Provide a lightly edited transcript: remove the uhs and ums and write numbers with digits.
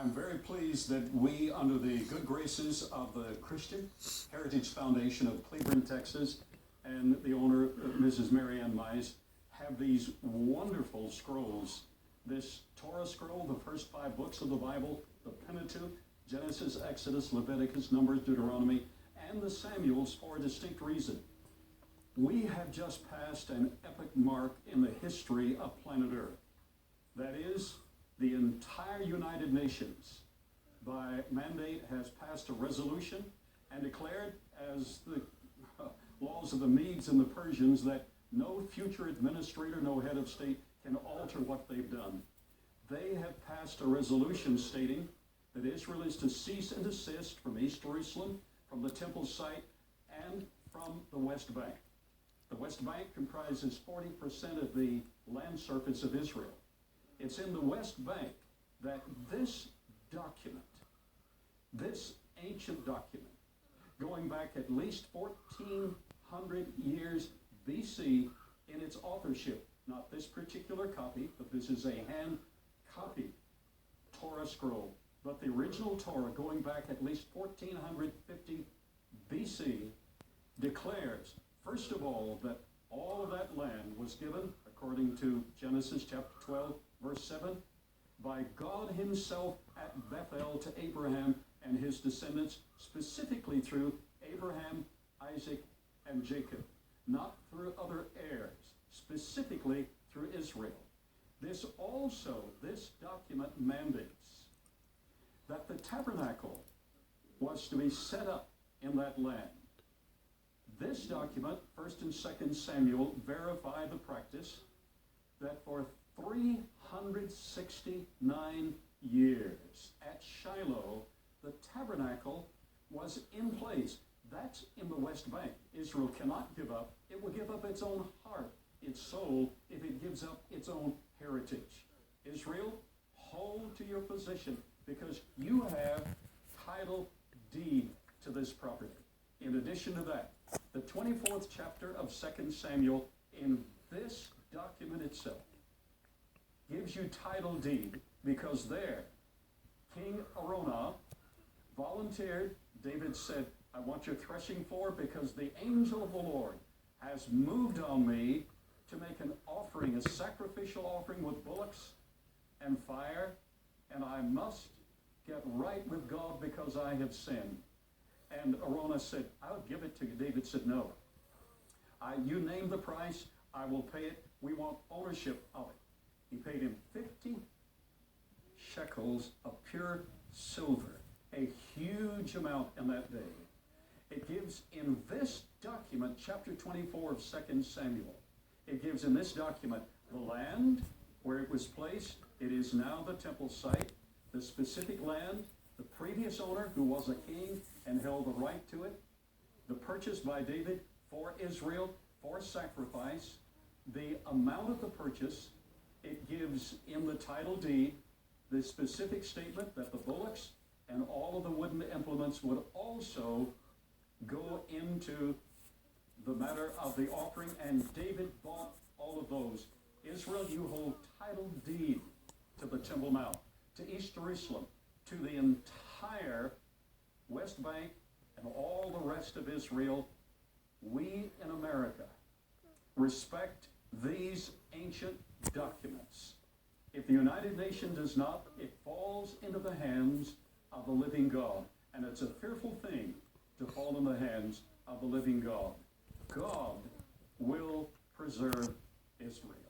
I'm very pleased that we, under the good graces of the Christian Heritage Foundation of Cleveland, Texas, and the owner, Mrs. Mary Ann Mize, have these wonderful scrolls. This Torah scroll, the first 5 books of the Bible, the Pentateuch, Genesis, Exodus, Leviticus, Numbers, Deuteronomy, and the Samuels, for a distinct reason. We have just passed an epic mark in the history of planet Earth. That is, the entire United Nations, by mandate, has passed a resolution and declared, as the laws of the Medes and the Persians, that no future administrator, no head of state can alter what they've done. They have passed a resolution stating that Israel is to cease and desist from East Jerusalem, from the temple site, and from the West Bank. The West Bank comprises 40% of the land surface of Israel. It's in the West Bank that this document, this ancient document, going back at least 1,400 years BC in its authorship, not this particular copy, but this is a hand copy Torah scroll, but the original Torah going back at least 1,450 BC declares, first of all, that all of that land was given, according to Genesis chapter 12, verse 7, by God himself at Bethel to Abraham and his descendants, specifically through Abraham, Isaac, and Jacob, not through other heirs, specifically through Israel. This document mandates that the tabernacle was to be set up in that land. This document, 1st and 2nd Samuel, verify the practice that for 369 years at Shiloh, the tabernacle was in place. That's in the West Bank. Israel cannot give up. It will give up its own heart, its soul, if it gives up its own heritage. Israel, hold to your position, because you have title deed to this property. In addition to that, the 24th chapter of 2 Samuel, in this document itself, gives you title deed, because there, King Araunah volunteered. David said, I want your threshing floor because the angel of the Lord has moved on me to make an offering, a sacrificial offering with bullocks and fire, and I must get right with God because I have sinned. And Araunah said, I'll give it to you. David said, no. You name the price, I will pay it. We want ownership of it. He paid him 50 shekels of pure silver, a huge amount in that day. It gives in this document, chapter 24 of 2 Samuel, it gives in this document the land where it was placed. It is now the temple site, the specific land, the previous owner who was a king and held the right to it, the purchase by David for Israel for sacrifice, the amount of the purchase. It gives in the title deed the specific statement that the bullocks and all of the wooden implements would also go into the matter of the offering, and David bought all of those. Israel, you hold title deed to the Temple Mount, to East Jerusalem, to the entire West Bank and all the rest of Israel. We in America respect these ancient documents. If the United Nations does not, it falls into the hands of the living God. And it's a fearful thing to fall in the hands of the living God. God will preserve Israel.